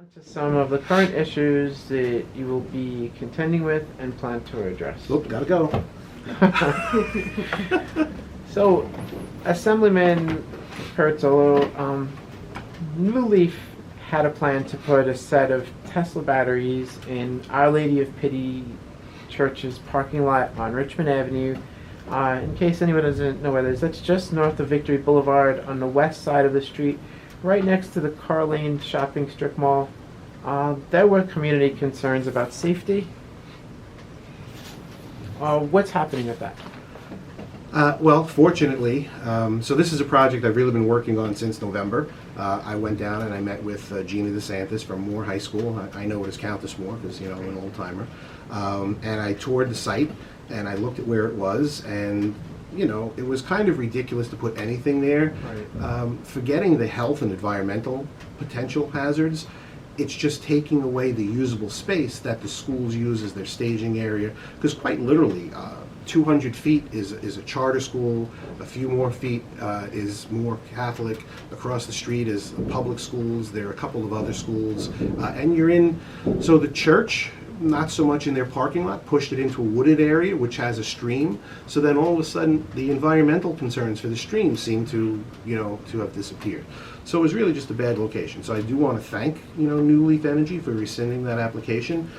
On to some of the current issues that you will be contending with and plan to address. Oop, gotta go. So, Assemblyman Pirozzolo, New Leaf had a plan to put a set of Tesla batteries in Our Lady of Pity Church's parking lot on Richmond Avenue. In case anyone doesn't know where that is, that's just north of Victory Boulevard on the west side of the street, right next to the Car Lane shopping strip mall. There were community concerns about safety. What's happening with that? Well, fortunately, so this is a project I've really been working on since November. I went down and I met with Gina DeSantis from Moore High School. I know it as Countess Moore because, I'm an old timer. And I toured the site and I looked at where it was, and it was kind of ridiculous to put anything there. Right. Forgetting the health and environmental potential hazards, it's just taking away the usable space that the schools use as their staging area. Because quite literally, 200 feet is a charter school, a few more feet is more Catholic, across the street is public schools, there are a couple of other schools, and you're in, so the church, not so much in their parking lot, pushed it into a wooded area which has a stream, so then all of a sudden the environmental concerns for the stream seem to, to have disappeared. So it was really just a bad location. So I do want to thank, New Leaf Energy for rescinding that application.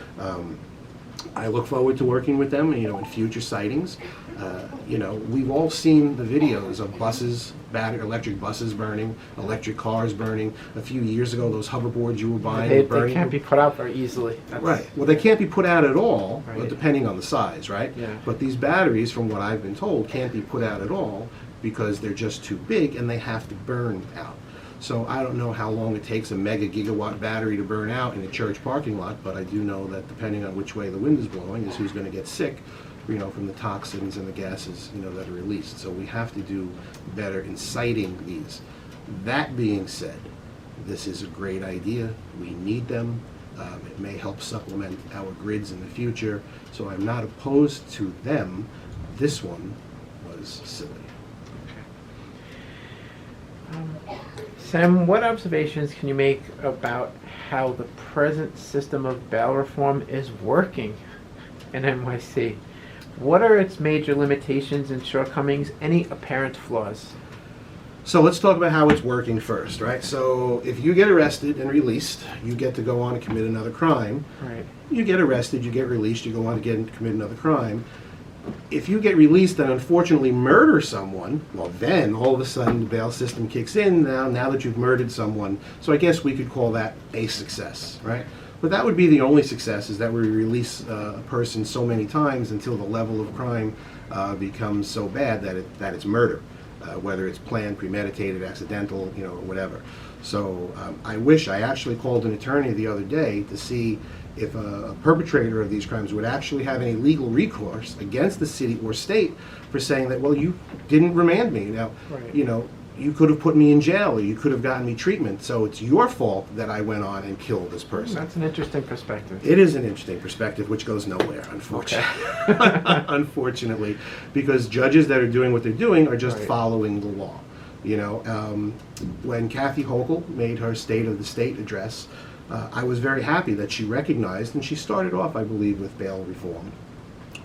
I look forward to working with them, in future sightings. We've all seen the videos of buses, electric buses burning, electric cars burning. A few years ago, those hoverboards you were buying were burning. They can't be put out very easily. Right. Well, they can't be put out at all, Right. but depending on the size, right? Yeah. But these batteries, from what I've been told, can't be put out at all because they're just too big and they have to burn out. So I don't know how long it takes a mega gigawatt battery to burn out in a church parking lot, but I do know that depending on which way the wind is blowing is who's going to get sick, from the toxins and the gases, that are released. So we have to do better in citing these. That being said, this is a great idea. We need them. It may help supplement our grids in the future. So I'm not opposed to them. This one was silly. Sam, what observations can you make about how the present system of bail reform is working in NYC? What are its major limitations and shortcomings? Any apparent flaws? So let's talk about how it's working first, right? So if you get arrested and released, you get to go on and commit another crime. Right. You get arrested, you get released, you go on to commit another crime. If you get released and unfortunately murder someone, well then all of a sudden the bail system kicks in now that you've murdered someone. So I guess we could call that a success, right? But that would be the only success, is that we release a person so many times until the level of crime becomes so bad that it's murder, whether it's planned, premeditated, accidental, or whatever. So I actually called an attorney the other day to see if a perpetrator of these crimes would actually have any legal recourse against the city or state for saying that, well, you didn't remand me. Now, Right. You could have put me in jail, or you could have gotten me treatment, so it's your fault that I went on and killed this person. That's an interesting perspective. It is an interesting perspective, which goes nowhere, unfortunately. Okay. Unfortunately, because judges that are doing what they're doing are just Right. following the law. When Kathy Hochul made her State of the State address, I was very happy that she recognized, and she started off, I believe, with bail reform.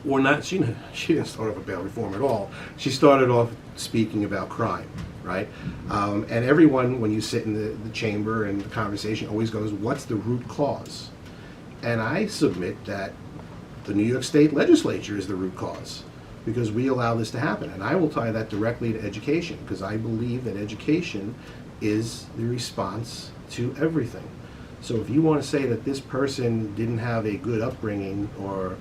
Or not, she didn't start off with bail reform at all. She started off speaking about crime, right? And everyone, when you sit in the chamber and the conversation, always goes, what's the root cause? And I submit that the New York State legislature is the root cause, because we allow this to happen. And I will tie that directly to education, because I believe that education is the response to everything. So if you want to say that this person didn't have a good upbringing or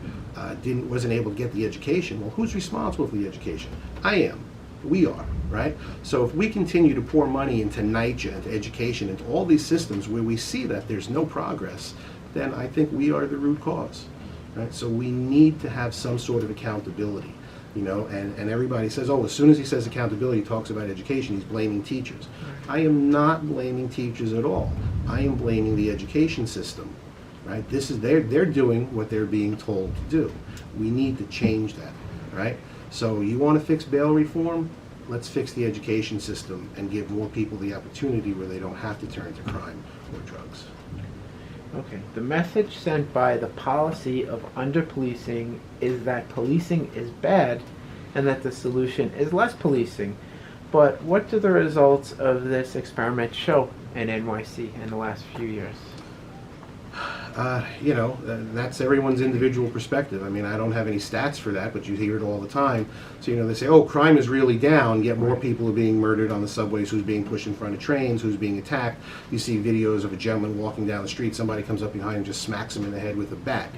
wasn't able to get the education, well, who's responsible for the education? I am. We are, right? So if we continue to pour money into NYCHA, into education, into all these systems where we see that there's no progress, then I think we are the root cause, right? So we need to have some sort of accountability. And everybody says, oh, as soon as he says accountability, he talks about education, he's blaming teachers. I am not blaming teachers at all. I am blaming the education system, right? They're doing what they're being told to do. We need to change that, right? So you want to fix bail reform? Let's fix the education system and give more people the opportunity where they don't have to turn to crime or drugs. Okay. The message sent by the policy of under-policing is that policing is bad and that the solution is less policing. But what do the results of this experiment show in NYC in the last few years? That's everyone's individual perspective. I mean, I don't have any stats for that, but you hear it all the time. So, they say, oh, crime is really down, yet more people are being murdered on the subways, who's being pushed in front of trains, who's being attacked. You see videos of a gentleman walking down the street, somebody comes up behind him, just smacks him in the head with a bat.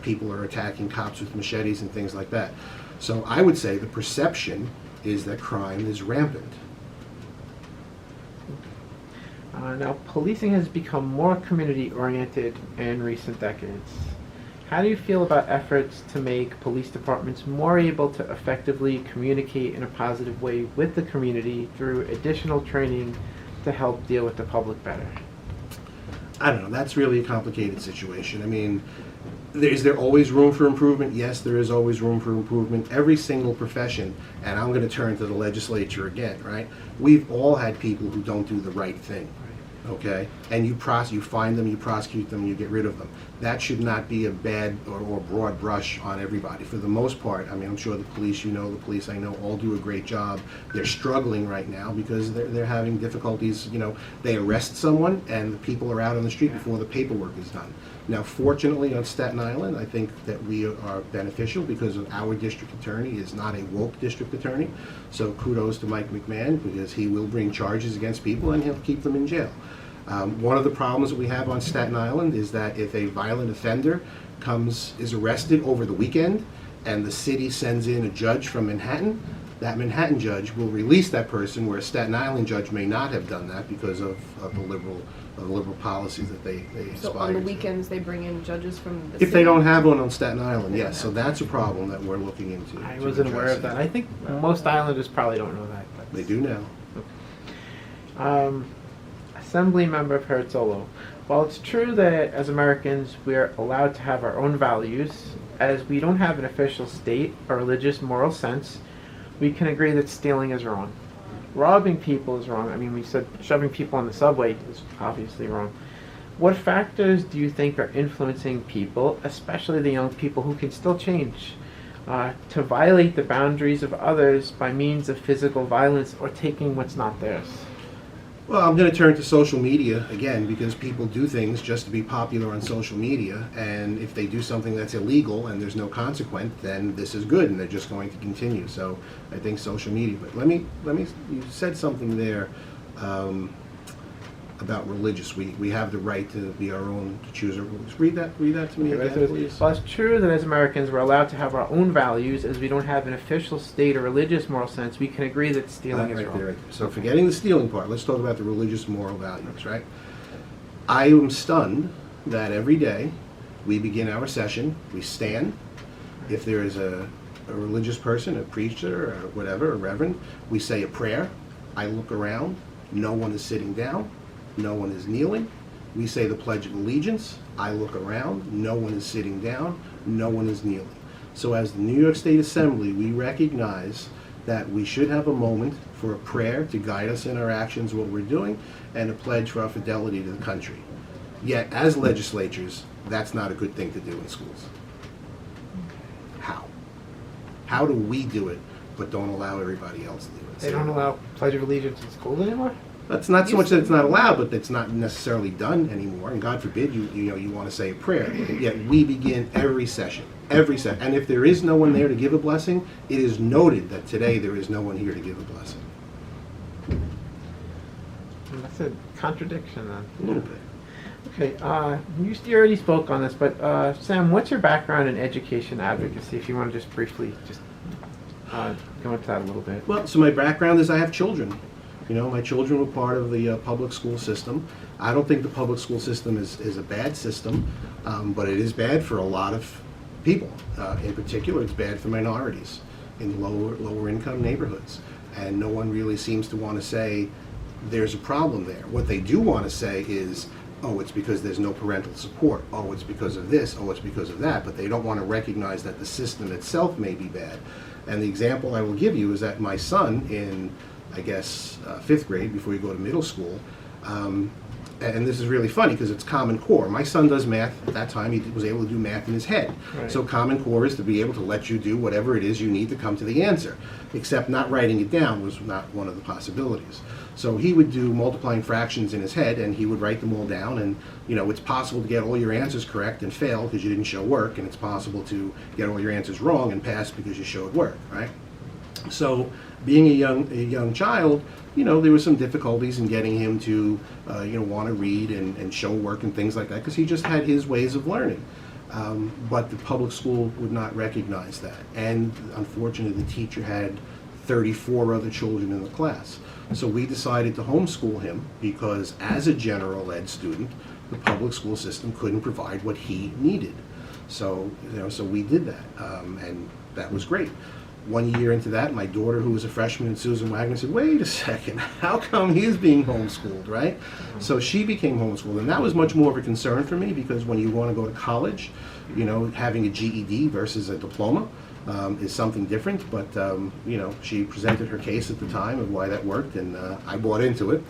People are attacking cops with machetes and things like that. So I would say the perception is that crime is rampant. Now, policing has become more community-oriented in recent decades. How do you feel about efforts to make police departments more able to effectively communicate in a positive way with the community through additional training to help deal with the public better? I don't know. That's really a complicated situation. I mean, is there always room for improvement? Yes, there is always room for improvement. Every single profession, and I'm going to turn to the legislature again, right? We've all had people who don't do the right thing. Okay, and you find them, you prosecute them, you get rid of them. That should not be a bad or broad brush on everybody. For the most part, I mean, I'm sure the police, the police I know all do a great job. They're struggling right now because they're having difficulties. They arrest someone and the people are out on the street before the paperwork is done. Now, fortunately, on Staten Island, I think that we are beneficial because of our district attorney is not a woke district attorney. So kudos to Mike McMahon because he will bring charges against people and he'll keep them in jail. One of the problems that we have on Staten Island is that if a violent offender is arrested over the weekend and the city sends in a judge from Manhattan, that Manhattan judge will release that person, where a Staten Island judge may not have done that because of the liberal policies that they So aspire on the to. weekends they bring in judges from the If city? they don't have one on Staten Island, yes. So that's a problem that we're looking into. I to wasn't aware address of that. I think most islanders probably don't know that. But They do now. Assemblymember Pirozzolo. While it's true that as Americans we are allowed to have our own values, as we don't have an official state or religious moral sense, we can agree that stealing is wrong. Robbing people is wrong. I mean, we said shoving people on the subway is obviously wrong. What factors do you think are influencing people, especially the young people who can still change, to violate the boundaries of others by means of physical violence or taking what's not theirs? Well, I'm going to turn to social media again because people do things just to be popular on social media, and if they do something that's illegal and there's no consequence, then this is good and they're just going to continue. So I think social media. But let me. You said something there about religious. We have the right to be our own, to choose our rules. Read that to me again, please. Well, it's true that as Americans we're allowed to have our own values, as we don't have an official state or religious moral sense. We can agree that stealing is wrong. Right there. So forgetting the stealing part, let's talk about the religious moral values, right? I am stunned that every day we begin our session, we stand. If there is a religious person, a preacher, or whatever, a reverend, we say a prayer. I look around, no one is sitting down, no one is kneeling. We say the Pledge of Allegiance. I look around, no one is sitting down, no one is kneeling. So as the New York State Assembly, we recognize that we should have a moment for a prayer to guide us in our actions, what we're doing, and a pledge for our fidelity to the country. Yet, as legislatures, that's not a good thing to do in schools. How? How do we do it, but don't allow everybody else to do it? They don't allow Pledge of Allegiance in schools anymore? That's not so much that it's not allowed, but it's not necessarily done anymore. And God forbid you want to say a prayer. Yet we begin every session. And if there is no one there to give a blessing, it is noted that today there is no one here to give a blessing. That's a contradiction then. A little bit. Okay, you already spoke on this, but Sam, what's your background in education advocacy? If you want to just briefly go into that a little bit. Well, so my background is I have children. My children were part of the public school system. I don't think the public school system is a bad system, but it is bad for a lot of people. In particular, it's bad for minorities in lower income neighborhoods. And no one really seems to want to say there's a problem there. What they do want to say is, oh, it's because there's no parental support. Oh, it's because of this. Oh, it's because of that. But they don't want to recognize that the system itself may be bad. And the example I will give you is that my son in, I guess, 5th grade, before you go to middle school, and this is really funny because it's Common Core. My son does math. At that time, he was able to do math in his head. Right. So Common Core is to be able to let you do whatever it is you need to come to the answer, except not writing it down was not one of the possibilities. So he would do multiplying fractions in his head, and he would write them all down, and it's possible to get all your answers correct and fail because you didn't show work, and it's possible to get all your answers wrong and pass because you showed work, right? So being a young child, there were some difficulties in getting him to, want to read and show work and things like that because he just had his ways of learning. But the public school would not recognize that. And unfortunately, the teacher had 34 other children in the class. So we decided to homeschool him because as a general ed student, the public school system couldn't provide what he needed. So, so we did that, and that was great. 1 year into that, my daughter, who was a freshman in Susan Wagner, said, wait a second, how come he's being homeschooled, right? So she became homeschooled, and that was much more of a concern for me because when you want to go to college, having a GED versus a diploma is something different, but, she presented her case at the time of why that worked, and I bought into it,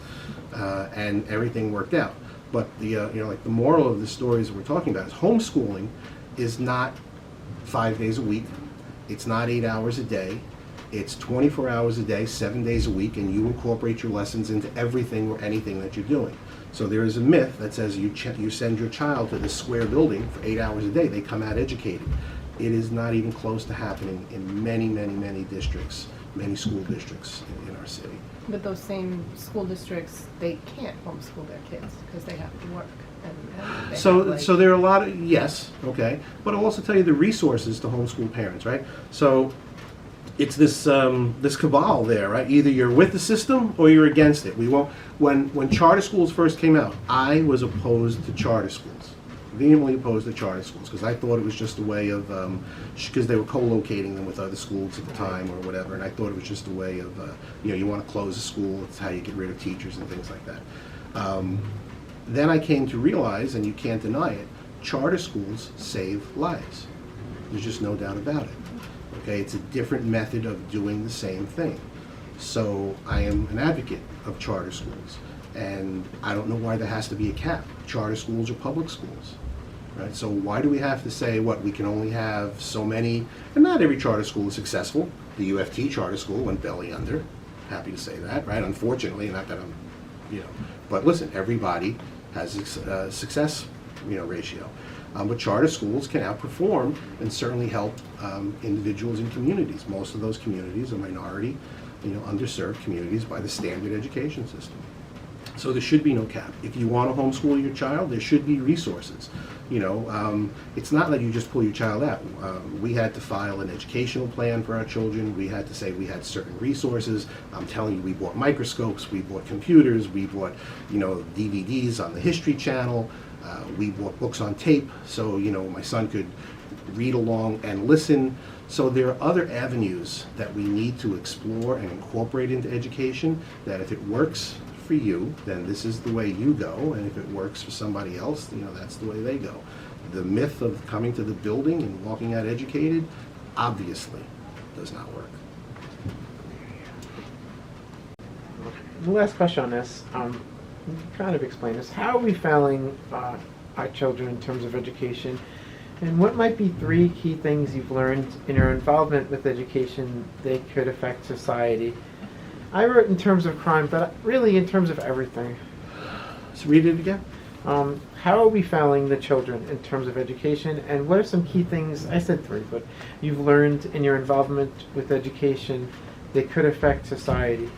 and everything worked out. But the moral of the stories that we're talking about is homeschooling is not 5 days a week. It's not 8 hours a day. It's 24 hours a day, 7 days a week, and you incorporate your lessons into everything or anything that you're doing. So there is a myth that says you send your child to this square building for 8 hours a day, they come out educated. It is not even close to happening in many, many, many districts, many school districts in our city. But those same school districts, they can't homeschool their kids because they have to work. And they So have, like, there are a lot of, yes, okay, but I'll also tell you the resources to homeschool parents, right? So it's this this cabal there, right? Either you're with the system or you're against it. We won't. When charter schools first came out, I was opposed to charter schools, vehemently opposed to charter schools because I thought it was just a way of because they were co-locating them with other schools at the time or whatever, and I thought it was just a way of you want to close a school. It's how you get rid of teachers and things like that. Then I came to realize, and you can't deny it, charter schools save lives. There's just no doubt about it. Okay, it's a different method of doing the same thing. So I am an advocate of charter schools, and I don't know why there has to be a cap. Charter schools are public schools, right? So why do we have to say we can only have so many? And not every charter school is successful. The UFT charter school went belly under. Happy to say that, right? Unfortunately, not that I'm, but listen, everybody has a success, ratio. But charter schools can outperform and certainly help individuals and communities. Most of those communities are minority, underserved communities by the standard education system. So there should be no cap. If you want to homeschool your child, there should be resources. It's not like you just pull your child out. We had to file an educational plan for our children. We had to say we had certain resources. I'm telling you, we bought microscopes, we bought computers, we bought, DVDs on the History Channel. We bought books on tape, so my son could read along and listen. So there are other avenues that we need to explore and incorporate into education. That if it works for you, then this is the way you go, and if it works for somebody else, that's the way they go. The myth of coming to the building and walking out educated obviously does not work. The last question on this, kind of explain this. How are we failing our children in terms of education? And what might be 3 key things you've learned in your involvement with education that could affect society? I wrote in terms of crime, but really in terms of everything. So read it again. How are we failing the children in terms of education? And what are some key things, I said 3, but you've learned in your involvement with education that could affect society?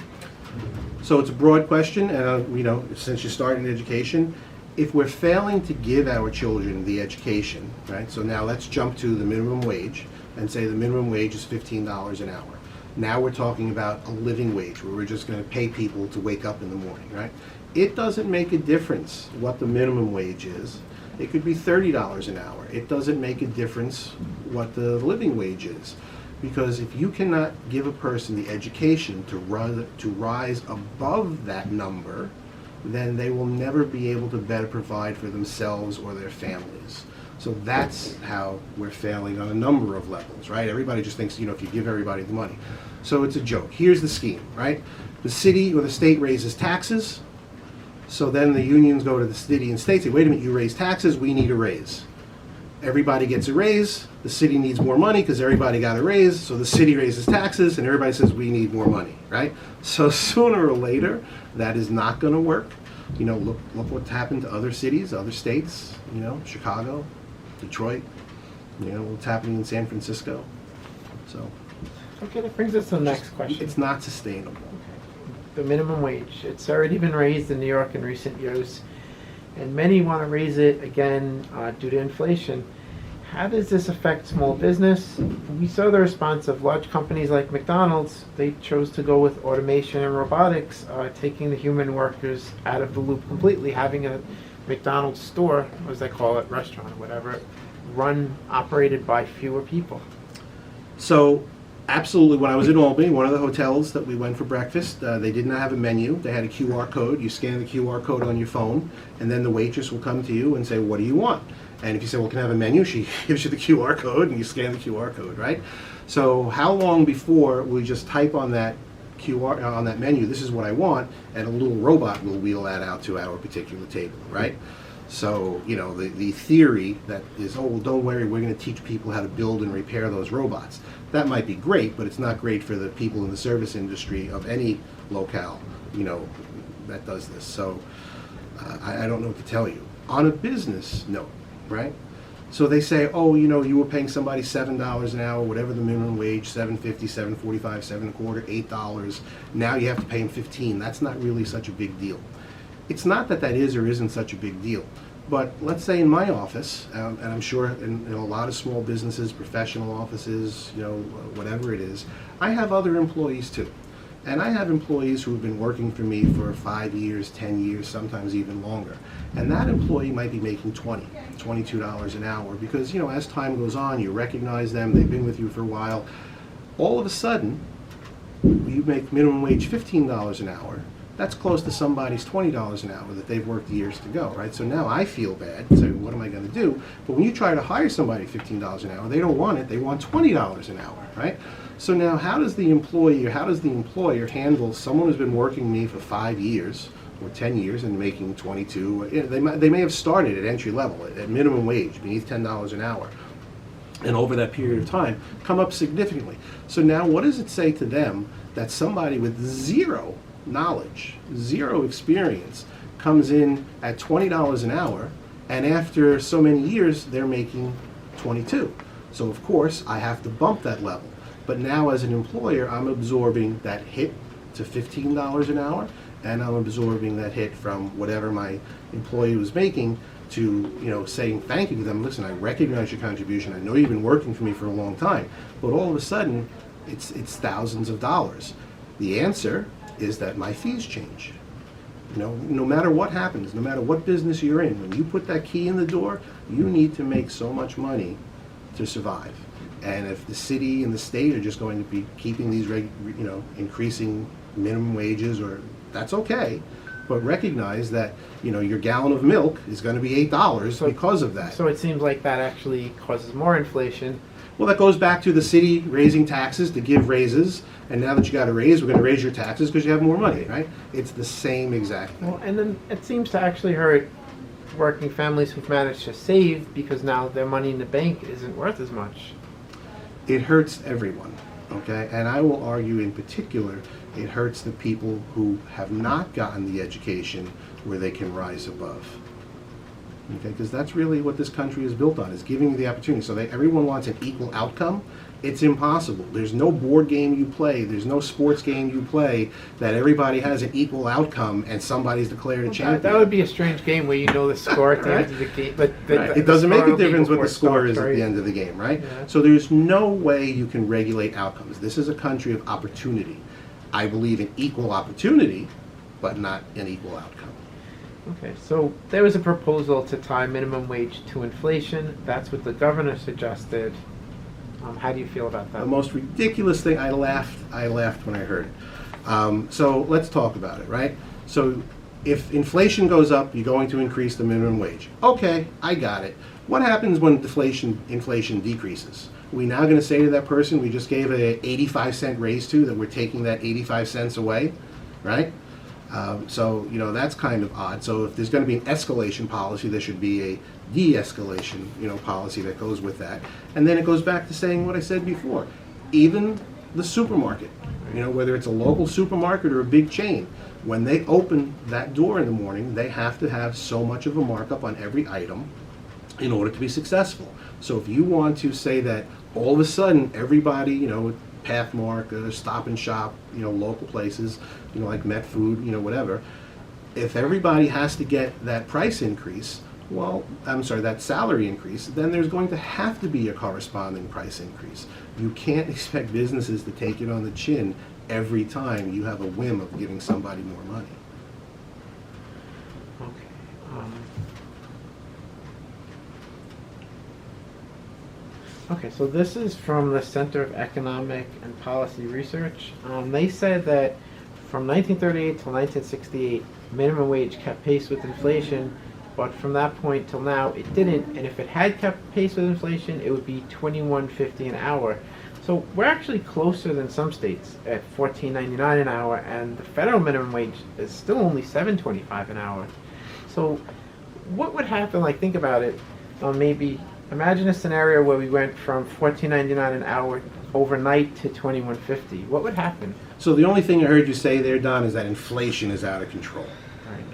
So it's a broad question, and since you start in education, if we're failing to give our children the education, right? So now let's jump to the minimum wage and say the minimum wage is $15 an hour. Now we're talking about a living wage where we're just going to pay people to wake up in the morning, right? It doesn't make a difference what the minimum wage is. It could be $30 an hour. It doesn't make a difference what the living wage is. Because if you cannot give a person the education to rise above that number, then they will never be able to better provide for themselves or their families. So that's how we're failing on a number of levels, right? Everybody just thinks, if you give everybody the money. So it's a joke. Here's the scheme, right? The city or the state raises taxes, So then the unions go to the city and state, say, wait a minute, you raise taxes, we need a raise. Everybody gets a raise, the city needs more money because everybody got a raise, so the city raises taxes and everybody says we need more money, right? So sooner or later, that is not going to work. You know, look what's happened to other cities, other states, you know, Chicago, Detroit, you know, what's happening in San Francisco. So Okay, that brings us to the next question. it's not sustainable. The minimum wage. It's already been raised in New York in recent years, and many want to raise it again due to inflation. How does this affect small business? We saw the response of large companies like McDonald's. They chose to go with automation and robotics, taking the human workers out of the loop completely, having a McDonald's store, as they call it, restaurant or whatever, operated by fewer people. So, absolutely, when I was in Albany, one of the hotels that we went for breakfast, they did not have a menu. They had a QR code. You scan the QR code on your phone, and then the waitress will come to you and say, what do you want? And if you say, well, can I have a menu? She gives you the QR code, and you scan the QR code, right? So how long before we just type on that QR, on that menu, this is what I want, and a little robot will wheel that out to our particular table, right? So, you know, the theory that is, oh, well, don't worry, we're going to teach people how to build and repair those robots. That might be great, but it's not great for the people in the service industry of any locale, you know, that does this. So I don't know what to tell you. On a business note, right? So they say, oh, you know, you were paying somebody $7 an hour, whatever the minimum wage, $7.50, $7.45, $7.25, $8. Now you have to pay them $15. That's not really such a big deal. It's not that that is or isn't such a big deal. But let's say in my office, and I'm sure in a lot of small businesses, professional offices, you know, whatever it is, I have other employees too. And I have employees who have been working for me for 5 years, 10 years, sometimes even longer. And that employee might be making $22 an hour because, you know, as time goes on, you recognize them, they've been with you for a while. All of a sudden, you make minimum wage $15 an hour. That's close to somebody's $20 an hour that they've worked years to go, right? So now I feel bad, so what am I going to do? But when you try to hire somebody $15 an hour, they don't want it, they want $20 an hour, right? So now how does the employee or how does the employer handle someone who's been working with me for 5 years or 10 years and making 22? You know, they may have started at entry level, at minimum wage, beneath $10 an hour, and over that period of time come up significantly. So now what does it say to them that somebody with zero knowledge, zero experience, comes in at $20 an hour, and after so many years they're making 22? So of course I have to bump that level. But now as an employer, I'm absorbing that hit to $15 an hour, and I'm absorbing that hit from whatever my employee was making to, you know, saying thank you to them. Listen, I recognize your contribution. I know you've been working for me for a long time. But all of a sudden, it's thousands of dollars. The answer is that my fees change. You know, no matter what happens, no matter what business you're in, when you put that key in the door, you need to make so much money to survive. And if the city and the state are just going to be keeping these, increasing minimum wages, or that's okay, but recognize that, you know, your gallon of milk is going to be $8 because of that. So it seems like that actually causes more inflation. Well, that goes back to the city raising taxes to give raises, and now that you got a raise, we're going to raise your taxes because you have more money, right? It's the same exact thing. Well, and then it seems to actually hurt working families who've managed to save because now their money in the bank isn't worth as much. It hurts everyone, okay? And I will argue in particular, it hurts the people who have not gotten the education where they can rise above. Okay, because that's really what this country is built on, is giving you the opportunity. So everyone wants an equal outcome. It's impossible. There's no board game you play, there's no sports game you play that everybody has an equal outcome and somebody's declared a champion. That would be a strange game where you know the score at the end of the game. But it doesn't make a difference what the score is at the end of the game, right? Yeah. So there's no way you can regulate outcomes. This is a country of opportunity. I believe in equal opportunity, but not an equal outcome. Okay, so there was a proposal to tie minimum wage to inflation. That's what the governor suggested. How do you feel about that? The most ridiculous thing, I laughed when I heard it. So let's talk about it, right? So if inflation goes up, you're going to increase the minimum wage. Okay, I got it. What happens when inflation decreases? Are we now going to say to that person we just gave an 85-cent raise to that we're taking that 85 cents away, right? So, you know, that's kind of odd. So if there's going to be an escalation policy, there should be a de-escalation, you know, policy that goes with that. And then it goes back to saying what I said before. Even the supermarket, you know, whether it's a local supermarket or a big chain, when they open that door in the morning, they have to have so much of a markup on every item in order to be successful. So if you want to say that all of a sudden everybody, you know, Pathmark, Stop and Shop, you know, local places, you know, like Met Food, you know, whatever, if everybody has to get that price increase, well, I'm sorry, that salary increase, then there's going to have to be a corresponding price increase. You can't expect businesses to take it on the chin every time you have a whim of giving somebody more money. Okay, so this is from the Center of Economic and Policy Research. They said that from 1938 till 1968, minimum wage kept pace with inflation, but from that point till now, it didn't. And if it had kept pace with inflation, it would be $21.50 an hour. So we're actually closer than some states at $14.99 an hour, and the federal minimum wage is still only $7.25 an hour. So what would happen? Like, think about it. Maybe imagine a scenario where we went from $14.99 an hour overnight to $21.50. What would happen? So the only thing I heard you say there, Don, is that inflation is out of control.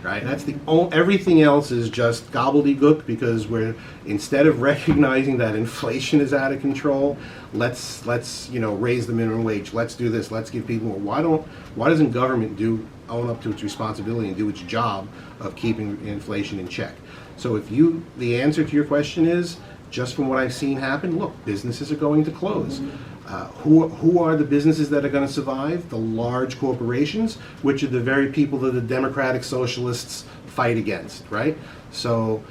Right? That's the everything else is just gobbledygook, because we're, instead of recognizing that inflation is out of control, let's you know, raise the minimum wage. Let's do this. Let's give people more. Why doesn't government own up to its responsibility and do its job of keeping inflation in check? So the answer to your question is, just from what I've seen happen, look, businesses are going to close. Who are the businesses that are going to survive? The large corporations, which are the very people that the Democratic Socialists fight against, right? So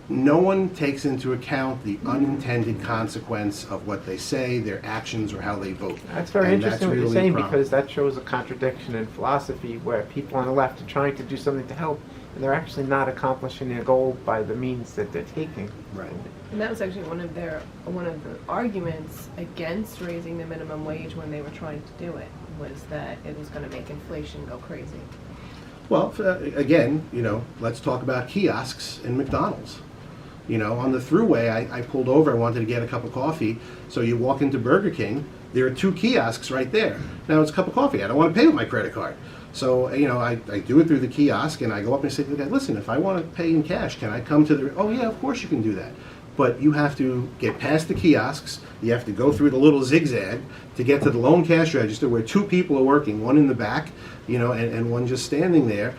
no one takes into account the unintended consequence of what they say, their actions, or how they vote. That's very interesting what you're saying, because that shows a contradiction in philosophy where people on the left are trying to do something to help, and they're actually not accomplishing their goal by the means that they're taking. Right. And that was actually one of the arguments against raising the minimum wage when they were trying to do it, was that it was going to make inflation go crazy. Well, again, you know, let's talk about kiosks in McDonald's. You know, on the thruway, I pulled over, I wanted to get a cup of coffee, so you walk into Burger King, there are 2 kiosks right there. Now it's a cup of coffee, I don't want to pay with my credit card. So, you know, I do it through the kiosk, and I go up and say to the guy, listen, if I want to pay in cash, can I come to the, oh yeah, of course you can do that. But you have to get past the kiosks, you have to go through the little zigzag to get to the loan cash register where 2 people are working, one in the back, you know, and one just standing there,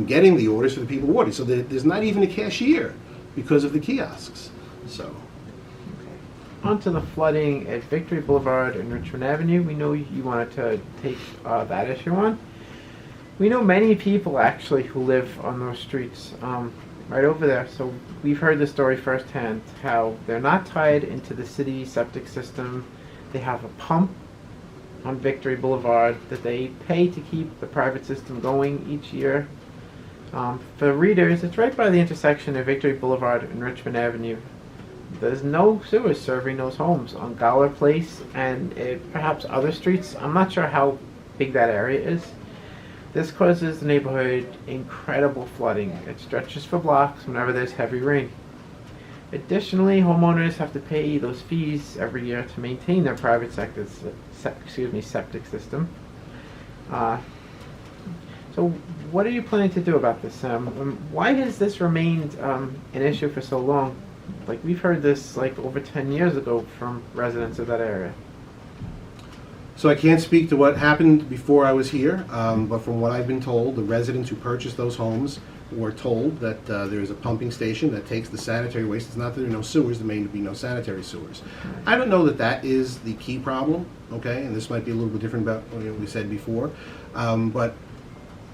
getting the orders for the people ordering. So there's not even a cashier because of the kiosks. So. On to the flooding at Victory Boulevard and Richmond Avenue. We know you wanted to take that issue on. We know many people actually who live on those streets right over there. So we've heard the story firsthand, how they're not tied into the city septic system. They have a pump on Victory Boulevard that they pay to keep the private system going each year. For readers, it's right by the intersection of Victory Boulevard and Richmond Avenue. There's no sewers serving those homes on Goller Place and perhaps other streets. I'm not sure how big that area is. This causes the neighborhood incredible flooding. It stretches for blocks whenever there's heavy rain. Additionally, homeowners have to pay those fees every year to maintain their private septic system. So what are you planning to do about this, Sam? Why has this remained an issue for so long? Like, we've heard this like over 10 years ago from residents of that area. So I can't speak to what happened before I was here, but from what I've been told, the residents who purchased those homes were told that there is a pumping station that takes the sanitary waste. It's not that there are no sewers, there may be no sanitary sewers. I don't know that that is the key problem, okay, and this might be a little bit different about what we said before, but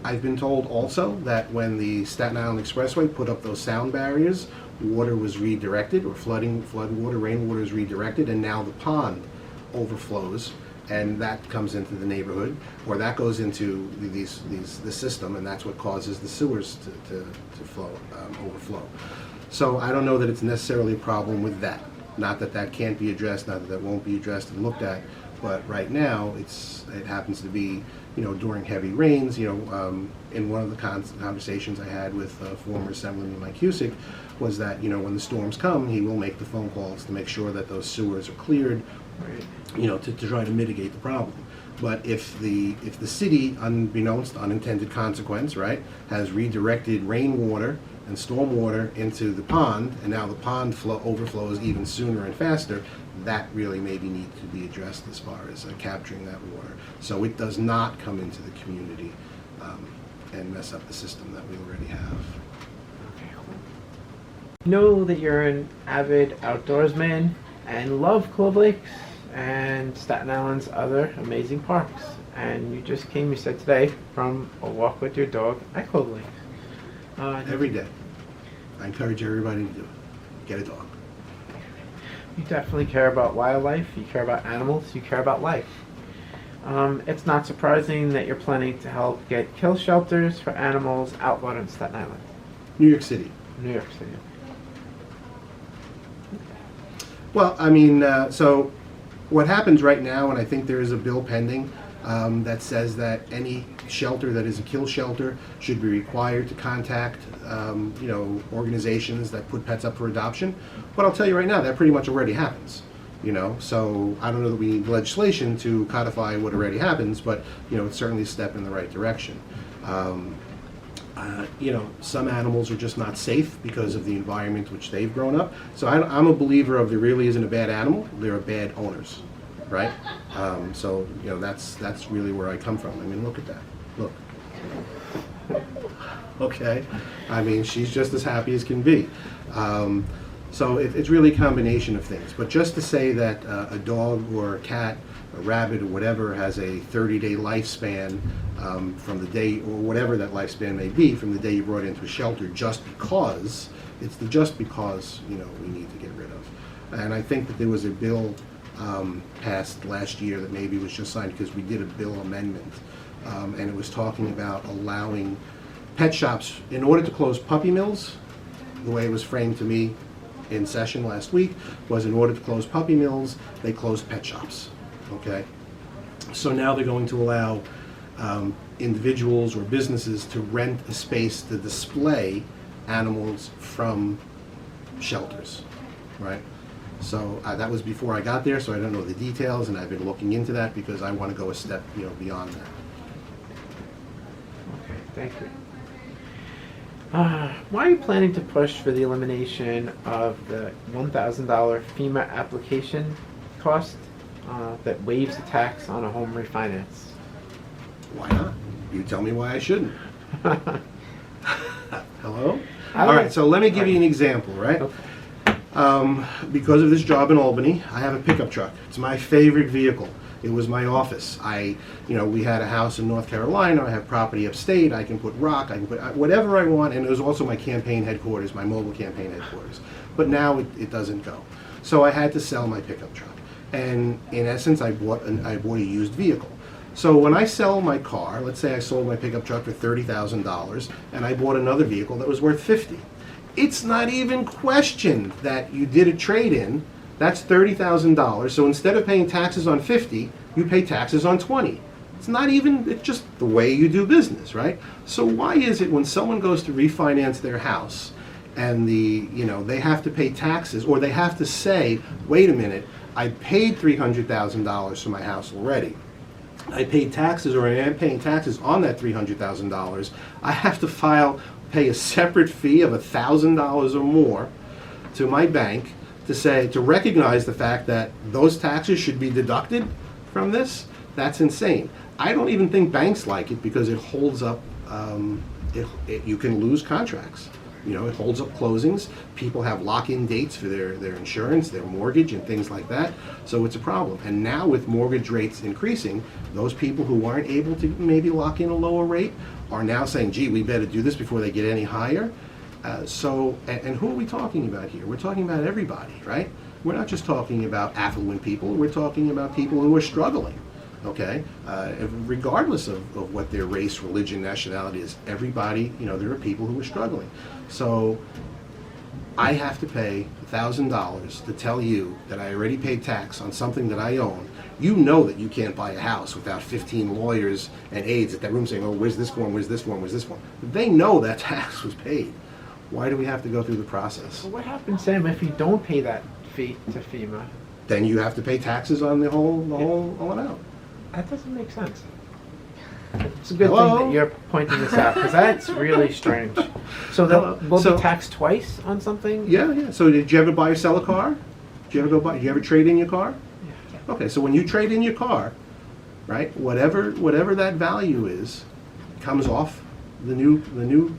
I've been told also that when the Staten Island Expressway put up those sound barriers, water was redirected, or flood water, rainwater is redirected, and now the pond overflows, and that comes into the neighborhood, or that goes into the system, and that's what causes the sewers to overflow. So I don't know that it's necessarily a problem with that. Not that that can't be addressed, not that that won't be addressed and looked at, but right now it happens to be, during heavy rains. In one of the conversations I had with former Assemblyman Mike Cusick was that, when the storms come, he will make the phone calls to make sure that those sewers are cleared, Right. to try to mitigate the problem. But if the city, unbeknownst, unintended consequence, right, has redirected rainwater and stormwater into the pond, and now the pond overflows even sooner and faster, that really maybe needs to be addressed as far as capturing that water. So it does not come into the community and mess up the system that we already have. Okay. Know that you're an avid outdoorsman and love Clove Lakes and Staten Island's other amazing parks. And you just came, you said today, from a walk with your dog at Clove Lakes. Every day. I encourage everybody to do it. Get a dog. You definitely care about wildlife, you care about animals, you care about life. It's not surprising that you're planning to help get kill shelters for animals outlawed in Staten Island, New York City. New York City. Well, I mean, so what happens right now, and I think there is a bill pending that says that any shelter that is a kill shelter should be required to contact, organizations that put pets up for adoption. But I'll tell you right now, that pretty much already happens. So I don't know that we need legislation to codify what already happens, but it's certainly a step in the right direction. Some animals are just not safe because of the environment which they've grown up. So I'm a believer of there really isn't a bad animal, there are bad owners, right? So that's really where I come from. I mean, look at that. Look. Okay. I mean, she's just as happy as can be. So it's really a combination of things. But just to say that a dog or a cat, a rabbit or whatever has a 30-day lifespan from the day, or whatever that lifespan may be, from the day you brought it into a shelter, just because, it's the just because, we need to get rid of. And I think that there was a bill passed last year that maybe was just signed because we did a bill amendment. And it was talking about allowing pet shops, in order to close puppy mills, the way it was framed to me in session last week, was in order to close puppy mills, they closed pet shops, okay? So now they're going to allow individuals or businesses to rent a space to display animals from shelters, right? So that was before I got there, so I don't know the details, and I've been looking into that because I want to go a step, beyond that. Okay, thank you. Why are you planning to push for the elimination of the $1,000 FEMA application cost that waives the tax on a home refinance? Why not? You tell me why I shouldn't. Hello? I All like- right, so let me give you an example, right? Because of this job in Albany, I have a pickup truck. It's my favorite vehicle. It was my office. We had a house in North Carolina. I have property upstate. I can put rock. I can put whatever I want. And it was also my campaign headquarters, my mobile campaign headquarters. But now it doesn't go. So I had to sell my pickup truck. And in essence, I bought a used vehicle. So when I sell my car, let's say I sold my pickup truck for $30,000, and I bought another vehicle that was worth $50,000. It's not even questioned that you did a trade-in. That's $30,000. So instead of paying taxes on $50,000, you pay taxes on $20,000. It's just the way you do business, right? So why is it when someone goes to refinance their house and they have to pay taxes, or they have to say, wait a minute, I paid $300,000 for my house already. I paid taxes, or I am paying taxes on that $300,000. I have to pay a separate fee of $1,000 or more to my bank to recognize the fact that those taxes should be deducted from this. That's insane. I don't even think banks like it because it holds up, you can lose contracts. It holds up closings. People have lock-in dates for their insurance, their mortgage, and things like that. So it's a problem. And now with mortgage rates increasing, those people who aren't able to maybe lock in a lower rate are now saying, gee, we better do this before they get any higher. And who are we talking about here? We're talking about everybody, right? We're not just talking about affluent people. We're talking about people who are struggling, okay? Regardless of what their race, religion, nationality is, everybody, there are people who are struggling. So I have to pay $1,000 to tell you that I already paid tax on something that I own. You know that you can't buy a house without 15 lawyers and aides at that room saying, oh, where's this form, where's this form, where's this form? They know that tax was paid. Why do we have to go through the process? So what happens, Sam, if you don't pay that fee to FEMA? Then you have to pay taxes on the whole amount. That doesn't make sense. It's a good Hello? thing that you're pointing this out, because that's really strange. So Hello? we'll So- be taxed twice on something? Yeah. So did you ever buy or sell a car? Did you ever trade in your car? Yeah. Okay, so when you trade in your car, right, whatever that value is, comes off the new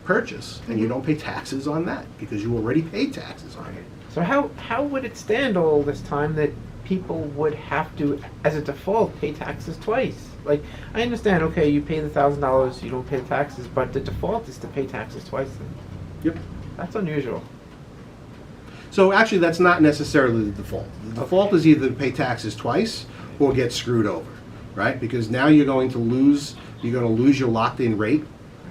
purchase, and you don't pay taxes on that because you already paid taxes on it. So how would it stand all this time that people would have to, as a default, pay taxes twice? Like, I understand, okay, you pay the $1,000, you don't pay the taxes, but the default is to pay taxes twice then. Yep. That's unusual. So actually, that's not necessarily the default. The default is either to pay taxes twice or get screwed over, right? Because now you're going to lose your locked-in rate.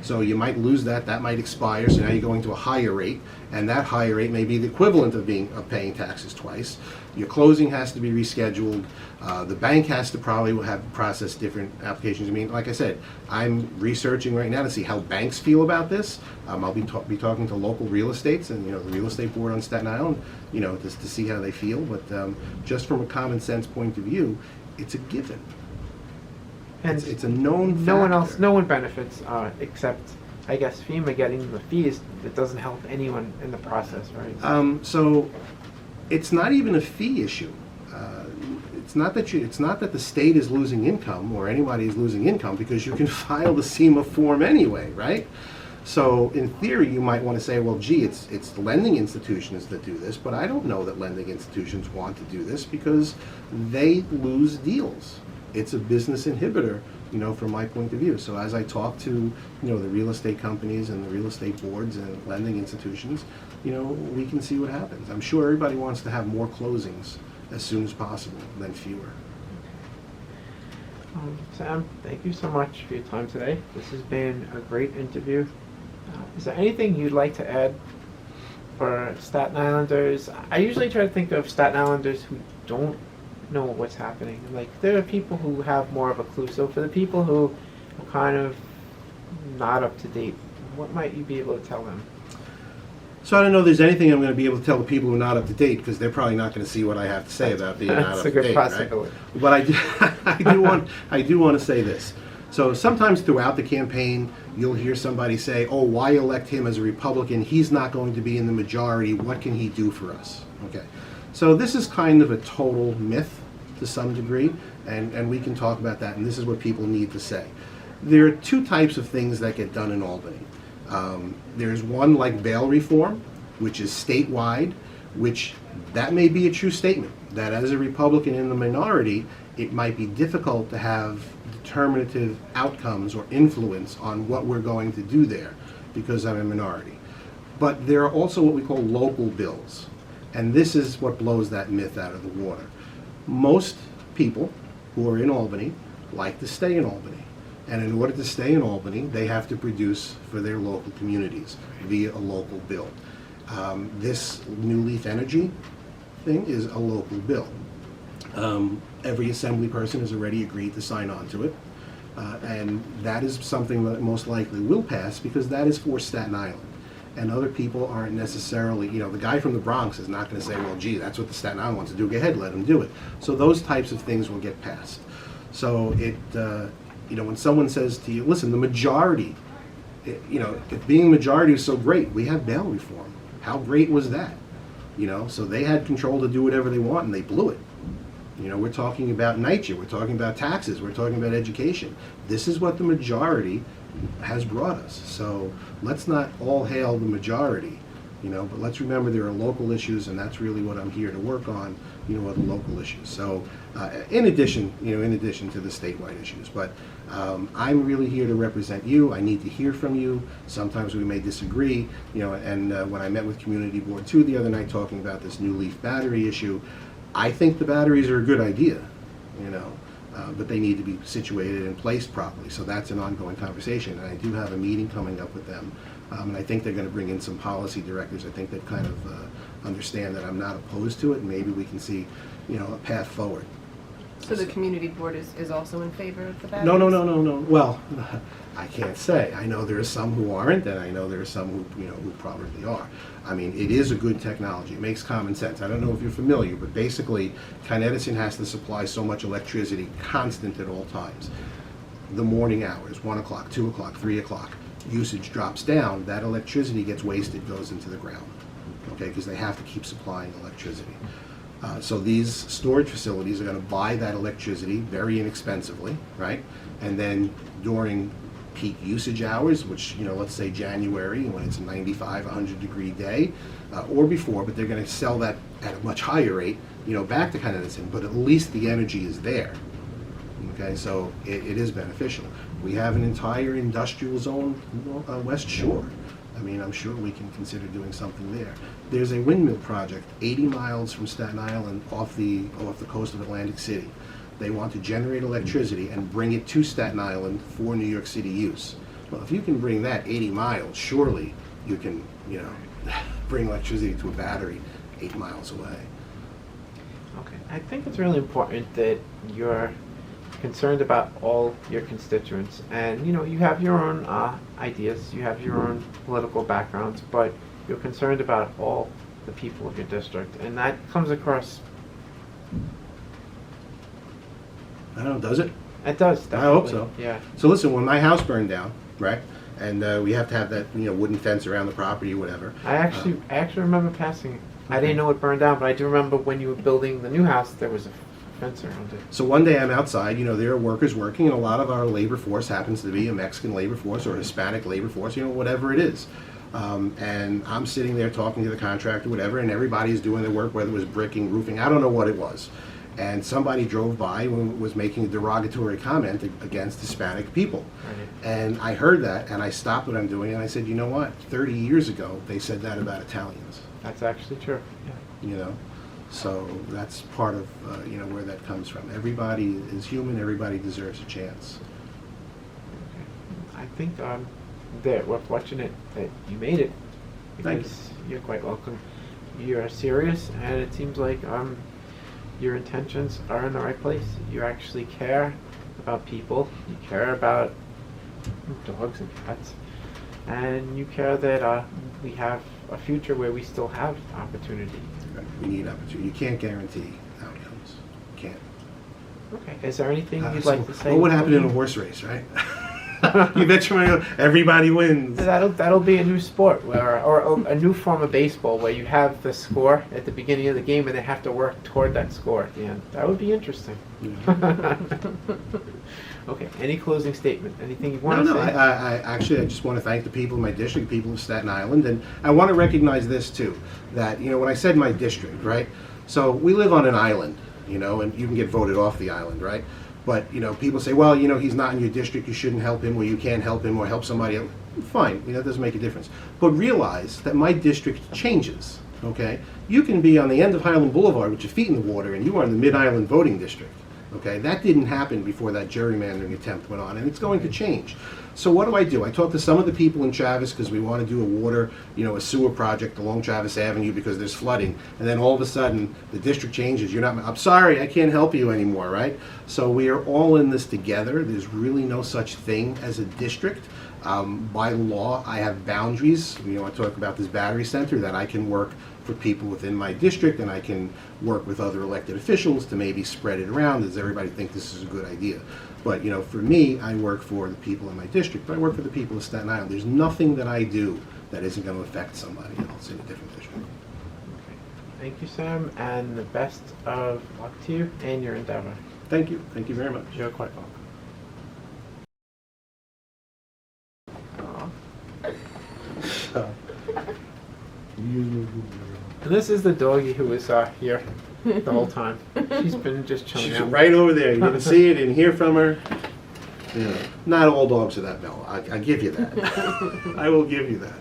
So you might lose that. That might expire. So now you're going to a higher rate, and that higher rate may be the equivalent of paying taxes twice. Your closing has to be rescheduled. The bank has to probably have process different applications. I mean, like I said, I'm researching right now to see how banks feel about this. I'll be talking to local real estates and the real estate board on Staten Island, just to see how they feel. But just from a common sense point of view, it's a given. And It's a known factor. no one benefits except, I guess, FEMA getting the fees. It doesn't help anyone in the process, right? So it's not even a fee issue. It's not that the state is losing income or anybody is losing income, because you can file the CEMA form anyway, right? So in theory, you might want to say, well, gee, it's lending institutions that do this, but I don't know that lending institutions want to do this because they lose deals. It's a business inhibitor, from my point of view. So as I talk to, the real estate companies and the real estate boards and lending institutions, we can see what happens. I'm sure everybody wants to have more closings as soon as possible than fewer. Sam, thank you so much for your time today. This has been a great interview. Is there anything you'd like to add for Staten Islanders? I usually try to think of Staten Islanders who don't know what's happening. Like, there are people who have more of a clue. So for the people who are kind of not up to date, what might you be able to tell them? So I don't know if there's anything I'm going to be able to tell the people who are not up to date, because they're probably not going to see what I have to say about being not up to date. That's a good possibility. Right? But I do want to say this. So sometimes throughout the campaign, you'll hear somebody say, "Oh, why elect him as a Republican? He's not going to be in the majority. What can he do for us?" Okay. So this is kind of a total myth to some degree, and we can talk about that, and this is what people need to say. There are two types of things that get done in Albany. There's one like bail reform, which is statewide, which that may be a true statement, that as a Republican in the minority, it might be difficult to have determinative outcomes or influence on what we're going to do there because I'm a minority. But there are also what we call local bills, and this is what blows that myth out of the water. Most people who are in Albany like to stay in Albany. And in order to stay in Albany, they have to produce for their local communities via a local bill. This New Leaf Energy thing is a local bill. Every assembly person has already agreed to sign on to it. And that is something that most likely will pass because that is for Staten Island. And other people aren't necessarily, the guy from the Bronx is not going to say, well, gee, that's what the Staten Island wants to do. Go ahead, let him do it. So those types of things will get passed. So when someone says to you, listen, the majority, if being majority is so great, we have bail reform. How great was that? So they had control to do whatever they want and they blew it. We're talking about NYCHA, we're talking about taxes, we're talking about education. This is what the majority has brought us. So let's not all hail the majority, but let's remember there are local issues, and that's really what I'm here to work on, are the local issues. So in addition to the statewide issues, but I'm really here to represent you. I need to hear from you. Sometimes we may disagree, and when I met with Community Board 2 the other night talking about this New Leaf battery issue, I think the batteries are a good idea, but they need to be situated and placed properly. So that's an ongoing conversation, and I do have a meeting coming up with them, and I think they're going to bring in some policy directors. I think they kind of understand that I'm not opposed to it, and maybe we can see, a path forward. So the community board is also in favor of the batteries? No. Well, I can't say. I know there are some who aren't, and I know there are some who probably are. I mean, it is a good technology. It makes common sense. I don't know if you're familiar, but basically, Con Edison has to supply so much electricity constant at all times. The morning hours, 1 o'clock, 2 o'clock, 3 o'clock, usage drops down, that electricity gets wasted, goes into the ground, okay, because they have to keep supplying electricity. So these storage facilities are going to buy that electricity very inexpensively, right? And then during peak usage hours, which, let's say January, when it's a 95, 100-degree day, or before, but they're going to sell that at a much higher rate, back to Con Edison, but at least the energy is there. Okay, so it is beneficial. We have an entire industrial zone West Shore. I mean, I'm sure we can consider doing something there. There's a windmill project 80 miles from Staten Island off the coast of Atlantic City. They want to generate electricity and bring it to Staten Island for New York City use. Well, if you can bring that 80 miles, surely you can, bring electricity to a battery 8 miles away. Okay, I think it's really important that you're concerned about all your constituents, and you have your own ideas, you have your own political backgrounds, but you're concerned about all the people of your district, and that comes across. I don't know, does it? It does. I hope definitely. so. Yeah. So listen, when my house burned down, right, and we have to have that wooden fence around the property or whatever. I actually remember passing it. I didn't know it burned down, but I do remember when you were building the new house, there was a fence around it. So one day I'm outside, there are workers working, and a lot of our labor force happens to be a Mexican labor force or a Hispanic labor force, whatever it is. And I'm sitting there talking to the contractor, whatever, and everybody's doing their work, whether it was bricking, roofing, I don't know what it was. And somebody drove by and was making a derogatory comment against Hispanic people. Right. And I heard that, and I stopped what I'm doing, and I said, you know what? 30 years ago, they said that about Italians. That's actually true. Yeah. So that's part of where that comes from. Everybody is human. Everybody deserves a chance. Okay. I think that we're fortunate that you made it, Thank because you're quite welcome. You're serious, and it seems like your intentions are in the right place. You actually care about people. You care about dogs and cats, and you care that we have a future where we still have opportunity. We need opportunity. You can't guarantee outcomes. You can't. Okay. Is there anything you'd like to say? What would happen in a horse race, right? You bet your money everybody wins. That'll be a new sport, or a new form of baseball, where you have the score at the beginning of the game and they have to work toward that score at the end. That would be interesting. Yeah. Okay. Any closing statement? Anything you want to say? I just want to thank the people in my district, people of Staten Island, and I want to recognize this too, that when I said my district, right? So we live on an island, and you can get voted off the island, right? But people say, well, he's not in your district, you shouldn't help him, or you can't help him, or help somebody else. Fine, it doesn't make a difference. But realize that my district changes. Okay, you can be on the end of Highland Boulevard with your feet in the water, and you are in the Mid-Island voting district. Okay, that didn't happen before that gerrymandering attempt went on, and it's going to change. So what do? I talked to some of the people in Travis because we want to do a sewer project along Travis Avenue because there's flooding, and then all of a sudden the district changes. I'm sorry, I can't help you anymore, right? So we are all in this together. There's really no such thing as a district. By law, I have boundaries. I talk about this battery center that I can work for people within my district, and I can work with other elected officials to maybe spread it around. Does everybody think this is a good idea? But for me, I work for the people in my district, but I work for the people of Staten Island. There's nothing that I do that isn't going to affect somebody else in a different district. Okay. Thank you, Sam, and the best of luck to you and your endeavor. Thank you. Thank you very much. You're quite welcome. And this is the doggie who was here the whole time. She's been just chilling She's out. right over there. You didn't see it, didn't hear from her. Not all dogs are that mellow. I give you that. I will give you that.